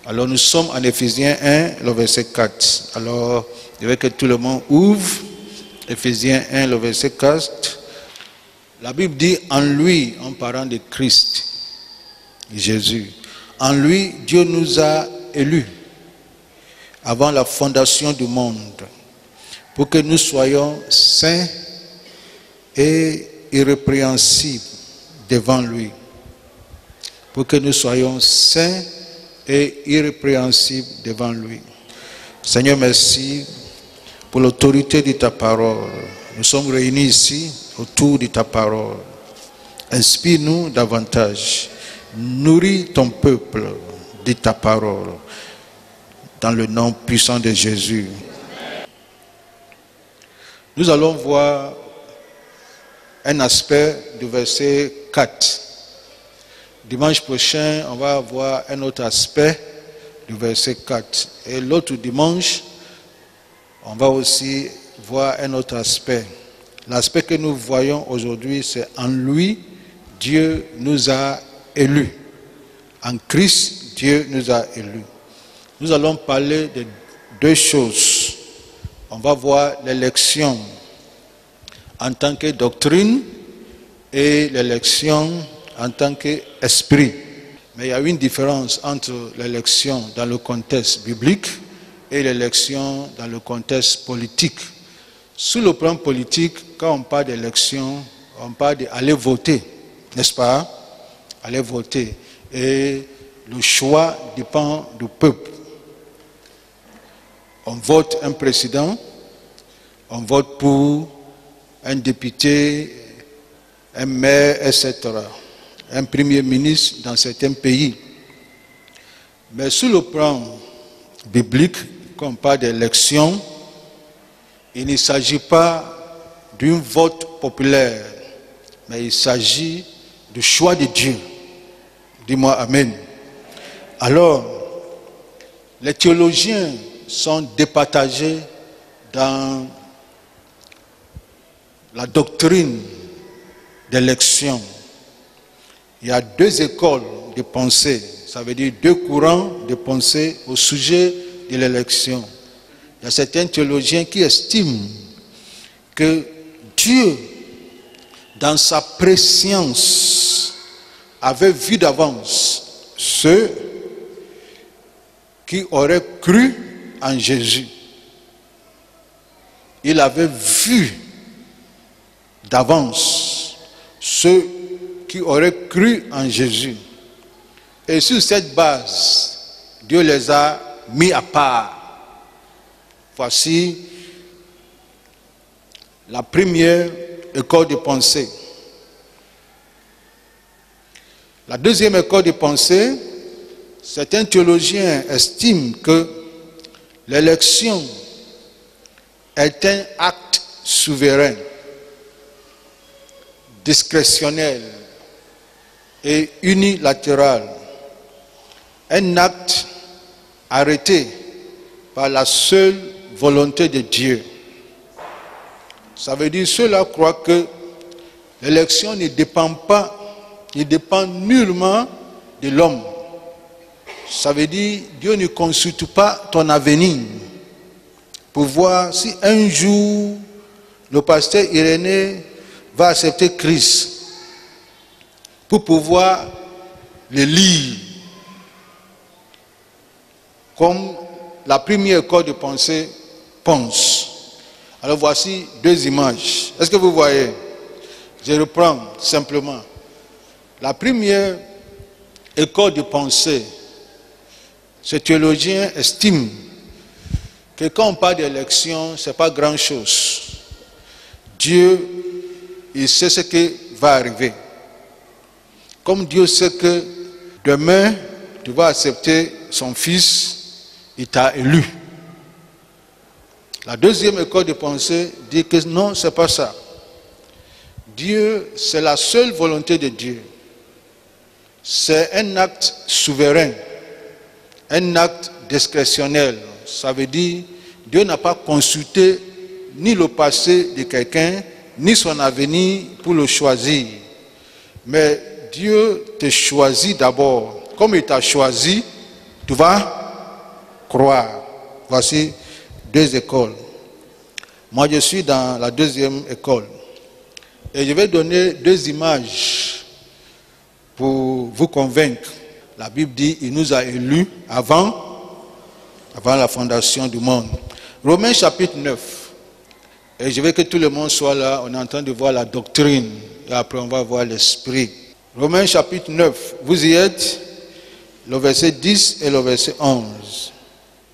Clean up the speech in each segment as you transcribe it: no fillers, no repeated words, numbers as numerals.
Alors nous sommes en Éphésiens 1, le verset 4. Alors, je veux que tout le monde ouvre Éphésiens 1, le verset 4. La Bible dit en lui, en parlant de Christ, Jésus. En lui, Dieu nous a élus avant la fondation du monde pour que nous soyons saints et irrépréhensibles devant lui. Pour que nous soyons saints et irrépréhensibles devant lui. Seigneur, merci pour l'autorité de ta parole. Nous sommes réunis ici autour de ta parole. Inspire-nous davantage. Nourris ton peuple de ta parole. Dans le nom puissant de Jésus. Nous allons voir un aspect du verset 4. Dimanche prochain, on va voir un autre aspect du verset 4. Et l'autre dimanche, on va aussi voir un autre aspect. L'aspect que nous voyons aujourd'hui, c'est en lui, Dieu nous a élus. En Christ, Dieu nous a élus. Nous allons parler de deux choses. On va voir l'élection en tant que doctrine et l'élection en tant qu'esprit. Mais il y a une différence entre l'élection dans le contexte biblique et l'élection dans le contexte politique. Sur le plan politique, quand on parle d'élection, on parle d'aller voter, n'est-ce pas? Aller voter. Et le choix dépend du peuple. On vote un président, on vote pour un député, un maire, etc. Un premier ministre dans certains pays. Mais sur le plan biblique, quand on parle d'élection, il ne s'agit pas d'un vote populaire, mais il s'agit du choix de Dieu. Dis-moi Amen. Alors, les théologiens sont départagés dans la doctrine d'élection. Il y a deux écoles de pensée, ça veut dire deux courants de pensée au sujet de l'élection. Il y a certains théologiens qui estiment que Dieu, dans sa préscience, avait vu d'avance ceux qui auraient cru en Jésus. Il avait vu d'avance ceux qui auraient cru en Jésus. Et sur cette base, Dieu les a mis à part. Voici la première école de pensée. La deuxième école de pensée, certains théologiens estiment que l'élection est un acte souverain, discrétionnel et unilatéral. Un acte arrêté par la seule volonté de Dieu. Ça veut dire ceux-là croient que l'élection ne dépend nullement de l'homme. Ça veut dire Dieu ne consulte pas ton avenir pour voir si un jour le pasteur Irénée va accepter Christ pour pouvoir le lire comme la première école de pensée pense. Alors voici deux images. Est-ce que vous voyez? Je reprends simplement. La première école de pensée, ce théologien estime que quand on parle d'élection, ce n'est pas grand-chose. Dieu, il sait ce qui va arriver. Comme Dieu sait que demain, tu vas accepter son fils, il t'a élu. La deuxième école de pensée dit que non, ce n'est pas ça. Dieu, c'est la seule volonté de Dieu. C'est un acte souverain, un acte discrétionnel. Ça veut dire Dieu n'a pas consulté ni le passé de quelqu'un, ni son avenir pour le choisir. Mais Dieu te choisit d'abord. Comme il t'a choisi, tu vas croire. Voici deux écoles. Moi, je suis dans la deuxième école. Et je vais donner deux images pour vous convaincre. La Bible dit, il nous a élus avant la fondation du monde. Romains chapitre 9. Et je veux que tout le monde soit là. On est en train de voir la doctrine. Et après, on va voir l'esprit. Romains chapitre 9. Vous y êtes? Le verset 10 et le verset 11.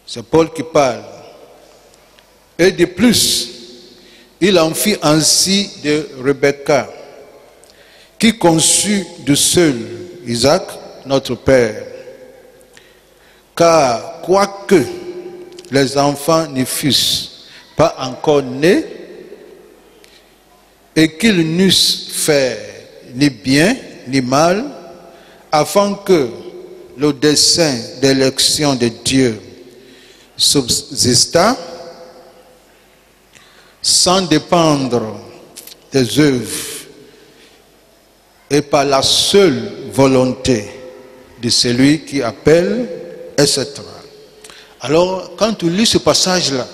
C'est Paul qui parle. Et de plus, il en fit ainsi de Rebecca, qui conçut de seul Isaac, notre père. Car quoique les enfants ne fussent pas encore nés, et qu'ils n'eussent fait ni bien ni mal, afin que le dessein d'élection de Dieu subsista, sans dépendre des œuvres, et par la seule volonté de celui qui appelle, etc. Alors, quand tu lis ce passage-là,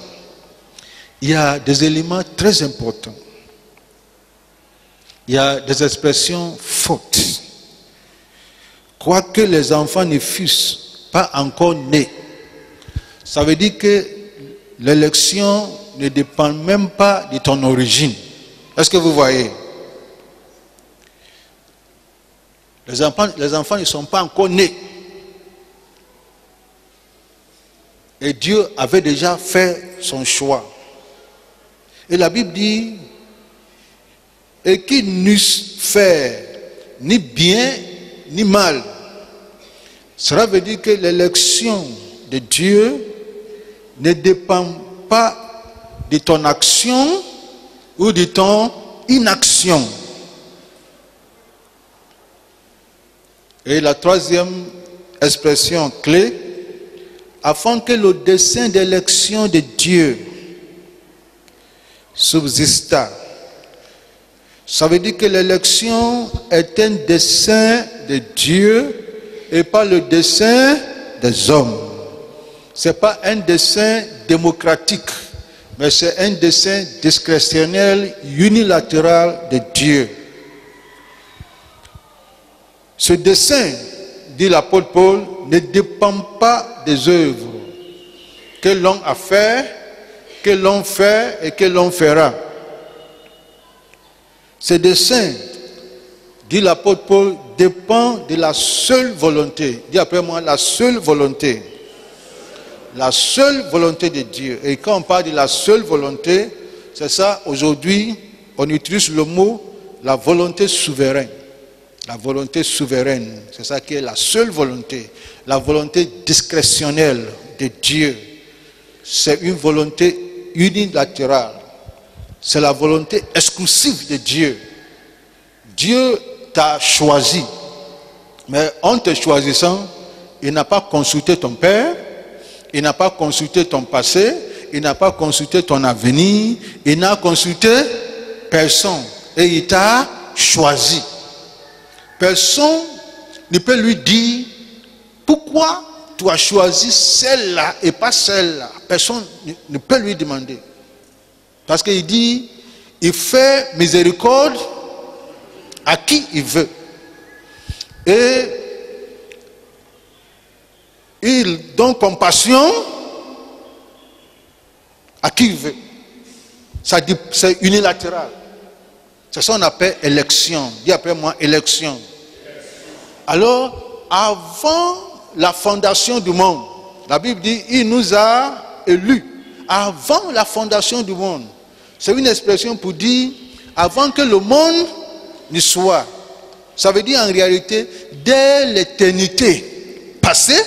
il y a des éléments très importants. Il y a des expressions fortes. Quoique les enfants ne fussent pas encore nés, ça veut dire que l'élection ne dépend même pas de ton origine. Est-ce que vous voyez? Les enfants ne sont pas encore nés. Et Dieu avait déjà fait son choix. Et la Bible dit, et qu'ils n'eussent fait ni bien ni mal. Cela veut dire que l'élection de Dieu ne dépend pas de ton action ou de ton inaction. Et la troisième expression clé, afin que le dessein d'élection de Dieu subsista. Ça veut dire que l'élection est un dessein de Dieu et pas le dessein des hommes. Ce n'est pas un dessein démocratique, mais c'est un dessein discrétionnel, unilatéral de Dieu. Ce dessein, dit l'apôtre Paul, ne dépend pas des œuvres que l'on a fait, que l'on fait et que l'on fera. Ce dessein, dit l'apôtre Paul, dépend de la seule volonté. Dis après moi, la seule volonté. La seule volonté de Dieu. Et quand on parle de la seule volonté, c'est ça, aujourd'hui, on utilise le mot la volonté souveraine. La volonté souveraine, c'est ça qui est la seule volonté. La volonté discrétionnelle de Dieu, c'est une volonté unilatérale. C'est la volonté exclusive de Dieu. Dieu t'a choisi. Mais en te choisissant, il n'a pas consulté ton père, il n'a pas consulté ton passé, il n'a pas consulté ton avenir, il n'a consulté personne. Et il t'a choisi. Personne ne peut lui dire pourquoi tu as choisi celle-là et pas celle-là. Personne ne peut lui demander. Parce qu'il dit, il fait miséricorde à qui il veut. Et il donne compassion à qui il veut. C'est unilatéral. C'est ça qu'on appelle élection. Dis après moi, élection. Alors, avant la fondation du monde, la Bible dit, il nous a élus. Avant la fondation du monde. C'est une expression pour dire, avant que le monde ne soit. Ça veut dire en réalité, dès l'éternité passée,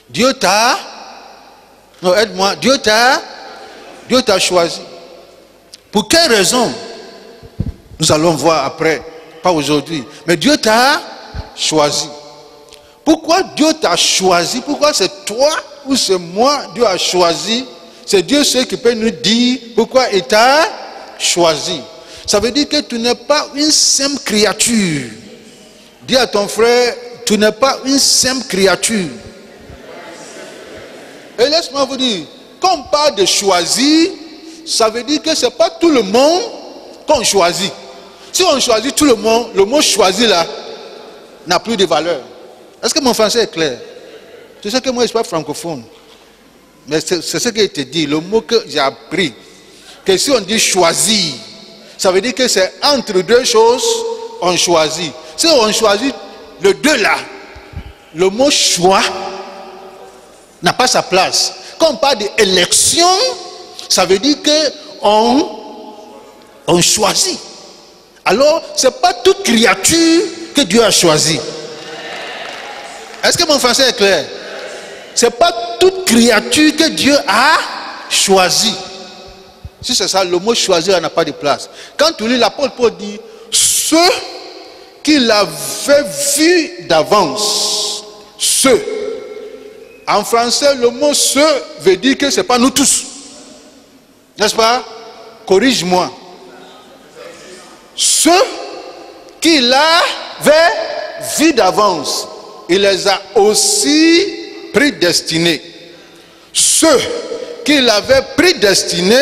Dieu t'a, non aide-moi, Dieu t'a choisi. Pour quelle raison? Nous allons voir après, pas aujourd'hui. Mais Dieu t'a choisi. Pourquoi Dieu t'a choisi? Pourquoi c'est toi ou c'est moi Dieu a choisi? C'est Dieu seul qui peut nous dire pourquoi il t'a choisi. Ça veut dire que tu n'es pas une simple créature. Dis à ton frère, tu n'es pas une simple créature. Et laisse-moi vous dire, quand on parle de choisir, ça veut dire que ce n'est pas tout le monde qu'on choisit. Si on choisit tout le monde, le mot choisi là n'a plus de valeur. Est-ce que mon français est clair? Tu sais que moi je ne suis pas francophone. Mais c'est ce que je te dis, le mot que j'ai appris. Que si on dit choisir, ça veut dire que c'est entre deux choses, on choisit. Si on choisit le deux là, le mot choix n'a pas sa place. Quand on parle d'élection, ça veut dire qu'on choisit. Alors, ce n'est pas toute créature que Dieu a choisi. Est-ce que mon français est clair? Ce n'est pas toute créature que Dieu a choisi. Si c'est ça, le mot choisir n'a pas de place. Quand tu lis l'apôtre Paul dit, ceux qu'il avait vus d'avance, ceux. En français, le mot ceux veut dire que ce n'est pas nous tous. N'est-ce pas? Corrige-moi. Ceux qu'il avait vus d'avance, il les a aussi prédestinés. Ceux qu'il avait prédestinés,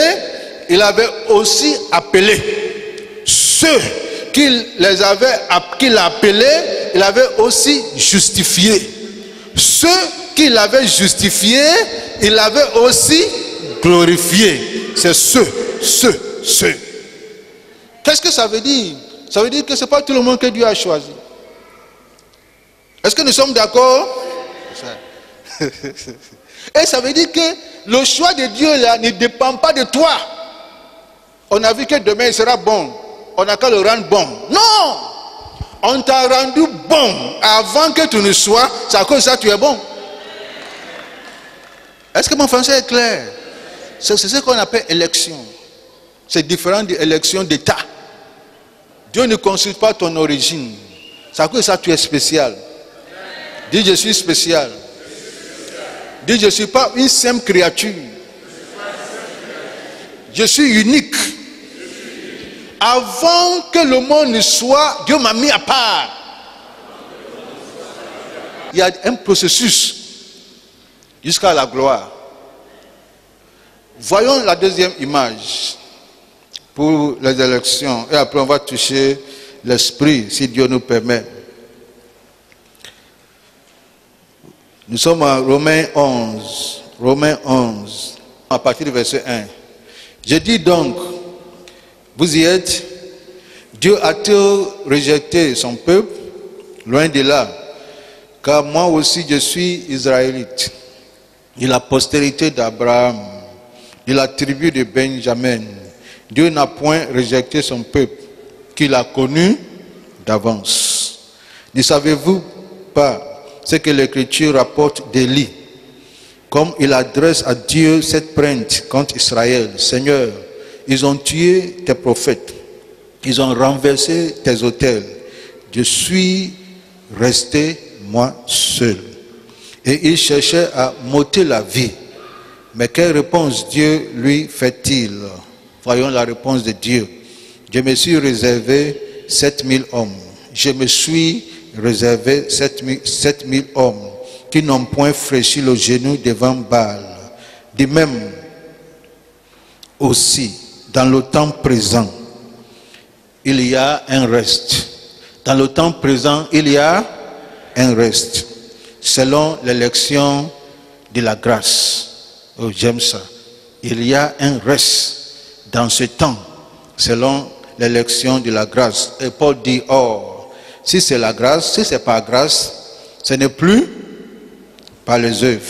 il avait aussi appelés. Ceux qu'il a appelés, il avait aussi justifiés. Ceux qu'il avait justifiés, il avait aussi glorifiés. C'est ceux. Qu'est-ce que ça veut dire? Ça veut dire que ce n'est pas tout le monde que Dieu a choisi. Est-ce que nous sommes d'accord? Et ça veut dire que le choix de Dieu là ne dépend pas de toi. On a vu que demain il sera bon. On n'a qu'à le rendre bon. Non! On t'a rendu bon avant que tu ne sois. C'est à cause de ça que tu es bon. Est-ce que mon français est clair? C'est ce qu'on appelle élection. C'est différent de l'élection d'État. Dieu ne consulte pas ton origine. C'est à cause de ça que tu es spécial. Dis je suis spécial. Dis je ne suis pas une simple créature. Je suis unique. Avant que le monde ne soit, Dieu m'a mis à part. Il y a un processus jusqu'à la gloire. Voyons la deuxième image pour les élections. Et après on va toucher l'esprit, si Dieu nous permet. Nous sommes à Romains 11. Romains 11, à partir du verset 1. Je dis donc, vous y êtes, Dieu a-t-il rejeté son peuple? Loin de là. Car moi aussi je suis israélite, de la postérité d'Abraham, de la tribu de Benjamin. Dieu n'a point rejeté son peuple, qu'il a connu d'avance. Ne savez-vous pas ce que l'Écriture rapporte d'Élie, comme il adresse à Dieu cette plainte contre Israël? Seigneur, ils ont tué tes prophètes, ils ont renversé tes autels. Je suis resté moi seul. Et il cherchait à m'ôter la vie. Mais quelle réponse Dieu lui fait-il? Voyons la réponse de Dieu. Je me suis réservé 7000 hommes. Je me suis réservé 7000 hommes qui n'ont point fléchi le genou devant Baal. De même aussi, dans le temps présent, il y a un reste. Dans le temps présent, il y a un reste. Selon l'élection de la grâce. Oh, j'aime ça. Il y a un reste dans ce temps, selon l'élection de la grâce. Et Paul dit, or, si c'est la grâce, si c'est pas grâce, ce n'est plus par les œuvres.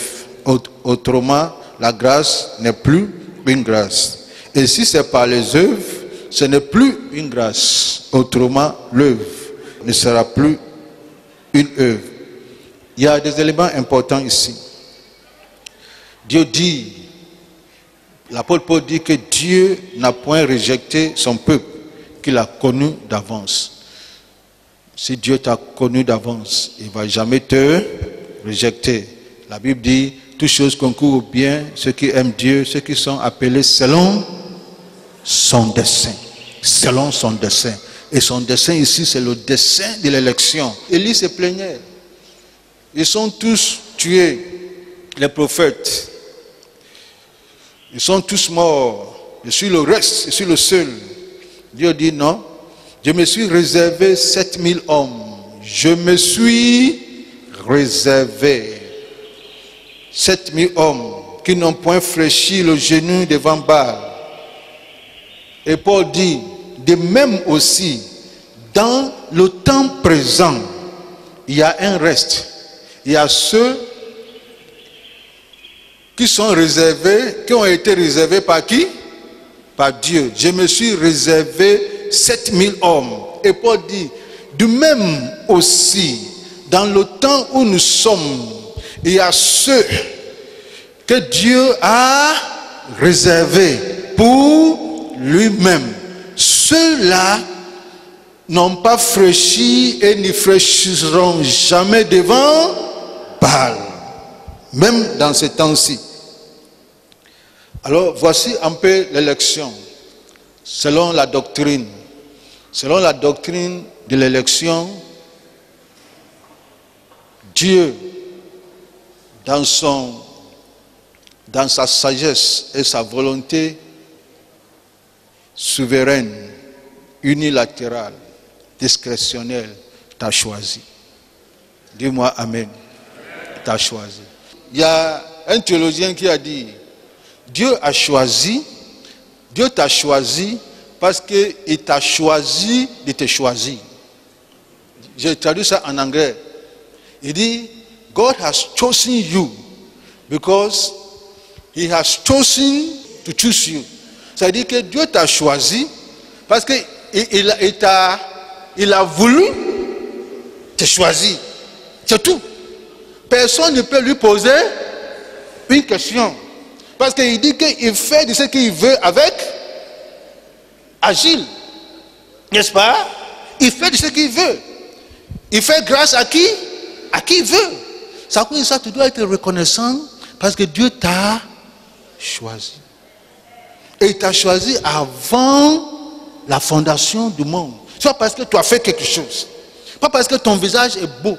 Autrement, la grâce n'est plus une grâce. Et si c'est par les œuvres, ce n'est plus une grâce. Autrement, l'œuvre ne sera plus une œuvre. Il y a des éléments importants ici. Dieu dit, l'apôtre Paul dit que Dieu n'a point rejeté son peuple, qu'il a connu d'avance. Si Dieu t'a connu d'avance, il ne va jamais te rejeter. La Bible dit, toutes choses concourent au bien, ceux qui aiment Dieu, ceux qui sont appelés selon son dessein. Selon son dessein. Et son dessein ici, c'est le dessein de l'élection. Élie se plaignait. Ils sont tous tués, les prophètes. Ils sont tous morts. Je suis le reste, je suis le seul. Dieu dit non. Je me suis réservé 7000 hommes. Je me suis réservé 7000 hommes qui n'ont point fléchi le genou devant Baal. Et Paul dit, de même aussi, dans le temps présent, il y a un reste. Il y a ceux qui sont réservés, qui ont été réservés par qui? Par Dieu. Je me suis réservé 7000 hommes. Et Paul dit, de même aussi, dans le temps où nous sommes, il y a ceux que Dieu a réservés pour lui-même. Ceux-là n'ont pas fléchi et n'y fléchiront jamais devant Baal, même dans ces temps-ci. Alors voici un peu l'élection, selon la doctrine. Selon la doctrine de l'élection, Dieu, dans sa sagesse et sa volonté souveraine, unilatérale, discrétionnelle, t'a choisi. Dis-moi Amen. T'a choisi. Il y a un théologien qui a dit, Dieu a choisi, Dieu t'a choisi parce qu'il t'a choisi de te choisir. J'ai traduit ça en anglais. Il dit, God has chosen you because He has chosen to choose you. Ça veut dire que Dieu t'a choisi parce qu'il a voulu te choisir. C'est tout. Personne ne peut lui poser une question. Parce qu'il dit qu'il fait de ce qu'il veut avec agile. N'est-ce pas? Il fait de ce qu'il veut. Il fait grâce à qui? À qui il veut. Ça, tu dois être reconnaissant parce que Dieu t'a choisi. Et il t'a choisi avant la fondation du monde. Soit parce que tu as fait quelque chose. Pas parce que ton visage est beau.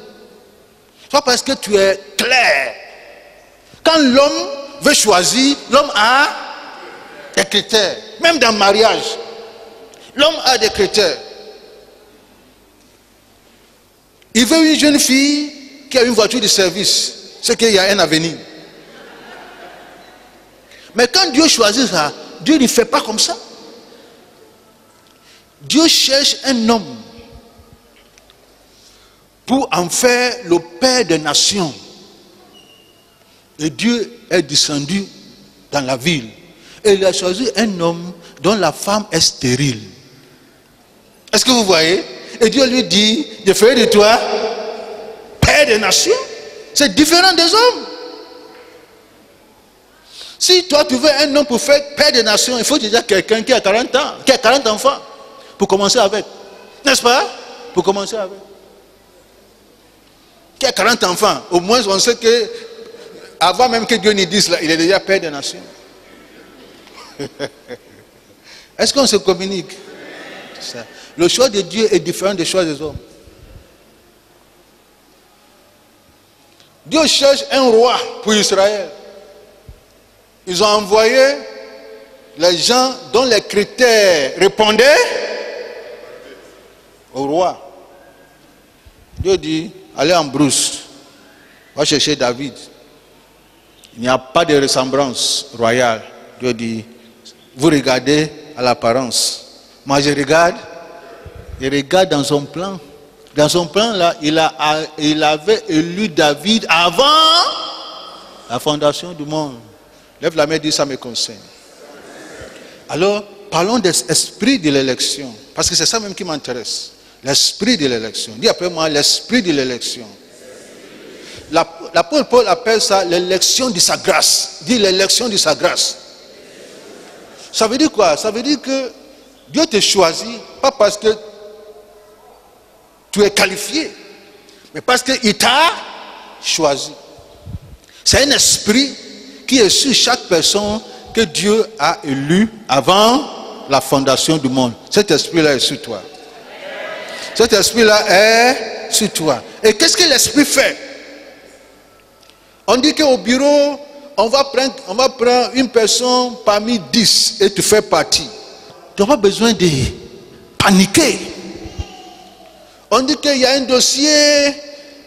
Soit parce que tu es clair. Quand l'homme veut choisir, l'homme a des critères. Même dans le mariage, l'homme a des critères. Il veut une jeune fille qui a une voiture de service. C'est qu'il y a un avenir. Mais quand Dieu choisit ça, Dieu ne fait pas comme ça. Dieu cherche un homme pour en faire le père des nations. Et Dieu est descendu dans la ville. Et il a choisi un homme dont la femme est stérile. Est-ce que vous voyez? Et Dieu lui dit, je ferai de toi père des nations. C'est différent des hommes. Si toi tu veux un homme pour faire père des nations, il faut déjà quelqu'un qui a 40 ans, qui a 40 enfants, pour commencer avec. N'est-ce pas? Pour commencer avec. Qui a 40 enfants, au moins on sait que, avant même que Dieu ne dise là, il est déjà père des nations. Est-ce qu'on se communique? Ça. Le choix de Dieu est différent des choix des hommes. Dieu cherche un roi pour Israël. Ils ont envoyé les gens dont les critères répondaient au roi. Dieu dit, allez en brousse, va chercher David. Il n'y a pas de ressemblance royale. Dieu dit, vous regardez à l'apparence. Moi je regarde dans son plan. Dans son plan là, il avait élu David avant la fondation du monde. Lève la main et dis, ça me concerne. Alors, parlons de l'esprit de l'élection. Parce que c'est ça même qui m'intéresse. L'esprit de l'élection. Dis après moi, l'esprit de l'élection. L'apôtre Paul appelle ça l'élection de sa grâce. Dis l'élection de sa grâce. Ça veut dire quoi? Ça veut dire que Dieu te choisit, pas parce que tu es qualifié, mais parce qu'il t'a choisi. C'est un esprit qui est sur chaque personne que Dieu a élu avant la fondation du monde. Cet esprit-là est sur toi. Cet esprit-là est sur toi. Et qu'est-ce que l'esprit fait? On dit qu'au bureau, on va prendre une personne parmi 10 et tu fais partie. Tu n'as pas besoin de paniquer. On dit qu'il y a un dossier,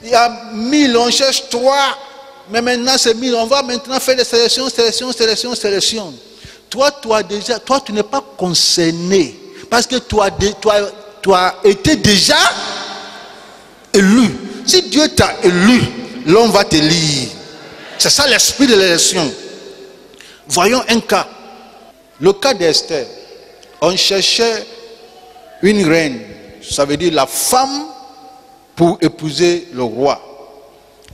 il y a 1000, on cherche 3, mais maintenant c'est 1000. On va maintenant faire des sélections. Toi, tu n'es pas concerné. Parce que tu as été déjà élu. Si Dieu t'a élu, l'homme va te lire. C'est ça l'esprit de l'élection. Voyons un cas. Le cas d'Esther. On cherchait une reine. Ça veut dire la femme pour épouser le roi.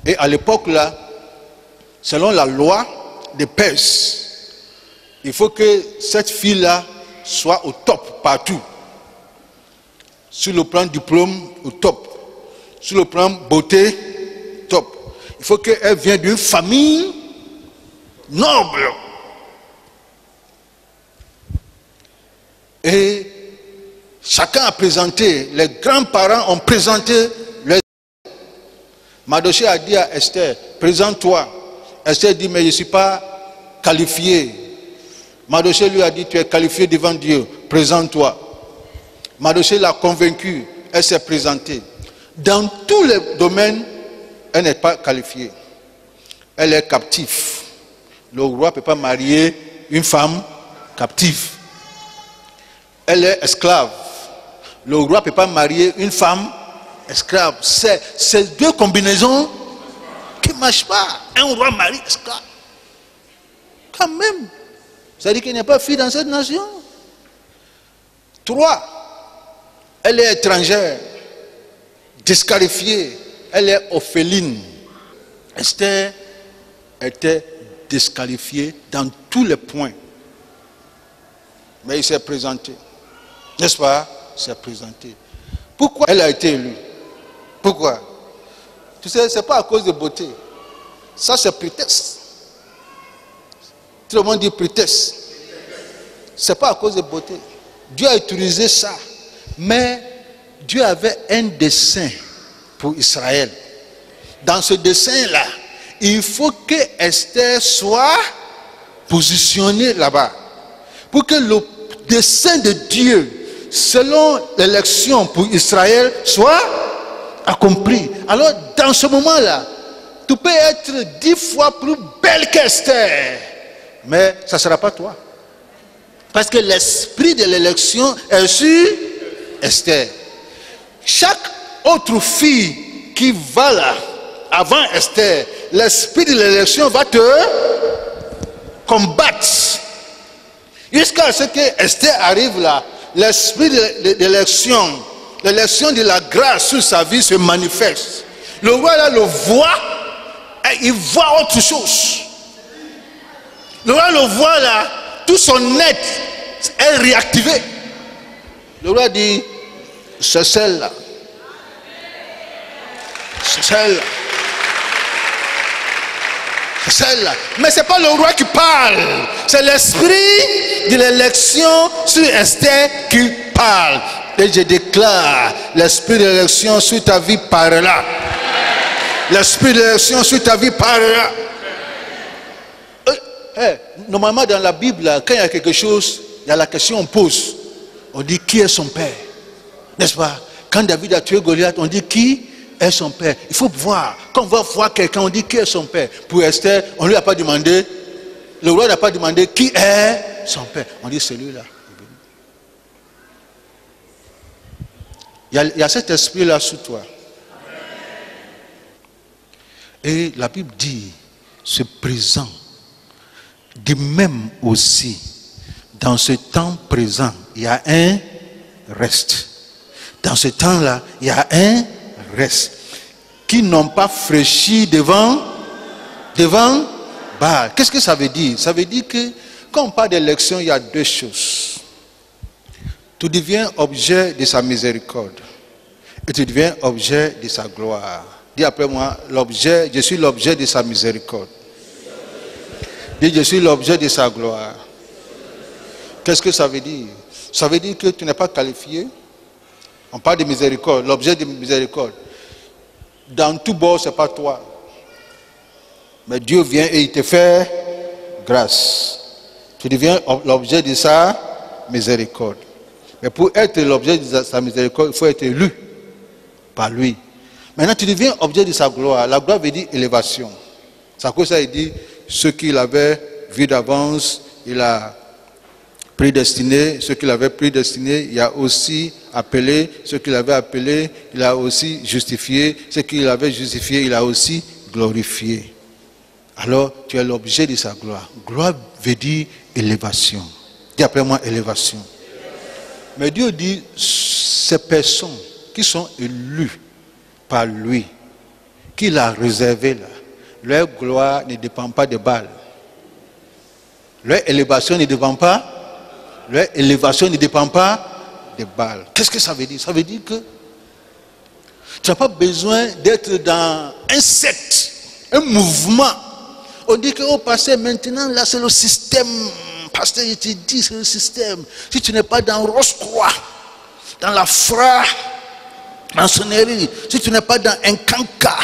Et à l'époque là, selon la loi des Perses, il faut que cette fille-là soit au top partout. Sur le plan diplôme, au top. Sur le plan beauté, top. Il faut qu'elle vienne d'une famille noble. Et chacun a présenté, les grands-parents ont présenté leur... Mardochée a dit à Esther, présente-toi. Esther dit, mais je ne suis pas qualifié. Mardochée lui a dit, tu es qualifié devant Dieu, présente-toi. Mardochée l'a convaincu, elle s'est présentée. Dans tous les domaines, elle n'est pas qualifiée. Elle est captive. Le roi ne peut pas marier une femme captive. Elle est esclave. Le roi ne peut pas marier une femme esclave. C'est ces deux combinaisons qui ne marchent pas. Un roi marie esclave. Quand même. Ça dit qu'il n'y a pas fille dans cette nation. 3. Elle est étrangère. Disqualifiée. Elle est orpheline. Esther était disqualifiée dans tous les points. Mais il s'est présenté. N'est-ce pas? Il s'est présenté. Pourquoi elle a été élue? Pourquoi? Tu sais, ce n'est pas à cause de beauté. Ça, c'est prétexte. Tout le monde dit prétexte. Ce n'est pas à cause de beauté. Dieu a utilisé ça. Mais Dieu avait un dessein pour Israël. Dans ce dessein-là, il faut que Esther soit positionnée là-bas. Pour que le dessein de Dieu, selon l'élection pour Israël, soit accompli. Alors, dans ce moment-là, tu peux être 10 fois plus belle qu'Esther. Mais ça ne sera pas toi. Parce que l'esprit de l'élection est sur Esther. Chaque autre fille qui va là, avant Esther, l'esprit de l'élection va te combattre. Jusqu'à ce que Esther arrive là, l'esprit de l'élection, l'élection de la grâce sur sa vie se manifeste. Le roi là le voit, et il voit autre chose. Le roi le voit là, tout son être est réactivé. Le roi dit, c'est celle-là. C'est celle-là. C'est celle-là. Mais ce n'est pas le roi qui parle. C'est l'esprit de l'élection sur Esther qui parle. Et je déclare, l'esprit de l'élection sur ta vie parlera. L'esprit de l'élection sur ta vie parlera. Normalement dans la Bible, là, quand il y a quelque chose, il y a la question on pose. On dit qui est son père? N'est-ce pas? Quand David a tué Goliath, on dit qui est son père? Il faut voir. Quand on va voir quelqu'un, on dit qui est son père? Pour Esther, on ne lui a pas demandé. Le roi n'a pas demandé qui est son père. On dit celui-là. Il y a cet esprit-là sous toi. Et la Bible dit, ce présent, de même aussi, dans ce temps présent, il y a un reste. Dans ce temps-là, il y a un reste. Qui n'ont pas fraîchi devant Baal. Qu'est-ce que ça veut dire? Ça veut dire que quand on parle d'élection, il y a deux choses. Tu deviens objet de sa miséricorde. Et tu deviens objet de sa gloire. Dis après moi, je suis l'objet de sa miséricorde. Dis, je suis l'objet de sa gloire. Qu'est-ce que ça veut dire? Ça veut dire que tu n'es pas qualifié. On parle de miséricorde, l'objet de miséricorde. Dans tout bord, ce n'est pas toi. Mais Dieu vient et il te fait grâce. Tu deviens l'objet de sa miséricorde. Mais pour être l'objet de sa miséricorde, il faut être élu par lui. Maintenant, tu deviens objet de sa gloire. La gloire veut dire élévation. C'est à cause de ça, il dit, ceux qu'il avait vus d'avance, il a prédestiné. Ceux qu'il avait prédestiné, il a aussi appelé. Ceux qu'il avait appelé, il a aussi justifié. Ceux qu'il avait justifié, il a aussi glorifié. Alors, tu es l'objet de sa gloire. Gloire veut dire élévation. Dis après moi, élévation. Mais Dieu dit, ces personnes qui sont élues par lui, qu'il a réservées là, leur gloire ne dépend pas de Baal. Leur élévation ne dépend pas. Leur élévation ne dépend pas de Baal. Qu'est-ce que ça veut dire? Ça veut dire que tu n'as pas besoin d'être dans un secte, un mouvement. On dit que au passé, maintenant, là, c'est le système. Pasteur, je te dis, c'est le système. Si tu n'es pas dans Rose-Croix, dans la franc-maçonnerie, si tu n'es pas dans un canca,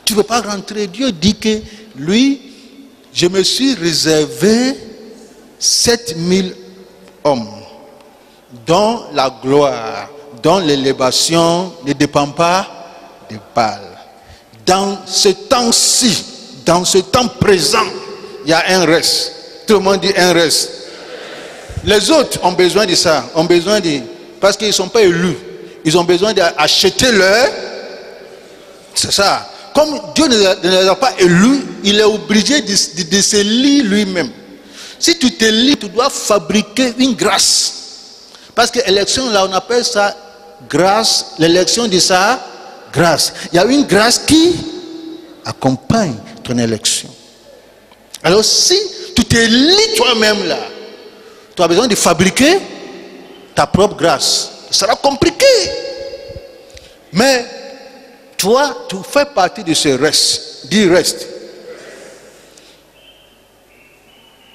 tu ne peux pas rentrer. Dieu dit que lui, je me suis réservé 7000 hommes dont la gloire, dont l'élévation ne dépend pas de Baal. Dans ce temps-ci, dans ce temps présent, il y a un reste. Tout le monde dit un reste. Les autres ont besoin de ça, ont besoin de... Parce qu'ils ne sont pas élus. Ils ont besoin d'acheter leur... C'est ça. Comme Dieu ne les a pas élus, il est obligé de se lier lui-même. Si tu te lis, tu dois fabriquer une grâce. Parce que l'élection, là, on appelle ça grâce, l'élection de sa grâce. Il y a une grâce qui accompagne ton élection. Alors si tu te lis toi-même là, tu as besoin de fabriquer ta propre grâce. Ça sera compliqué. Mais toi, tu fais partie de ce reste. Dis reste.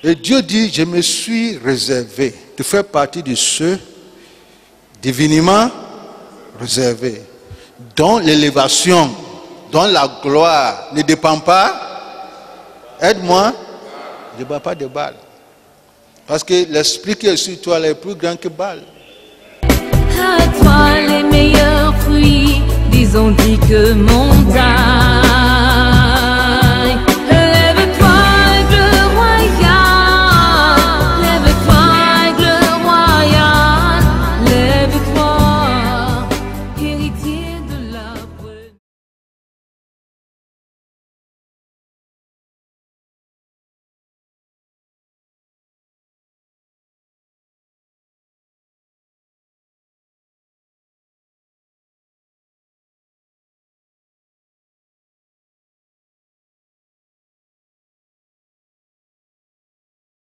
Et Dieu dit, je me suis réservé. Tu fais partie de ceux divinement réservés, dont l'élévation, dont la gloire ne dépend pas. Aide-moi. Ne dépend pas de Baal. Parce que l'esprit qui est sur toi est plus grand que Baal. À toi les meilleurs fruits, disons dit que mon âme.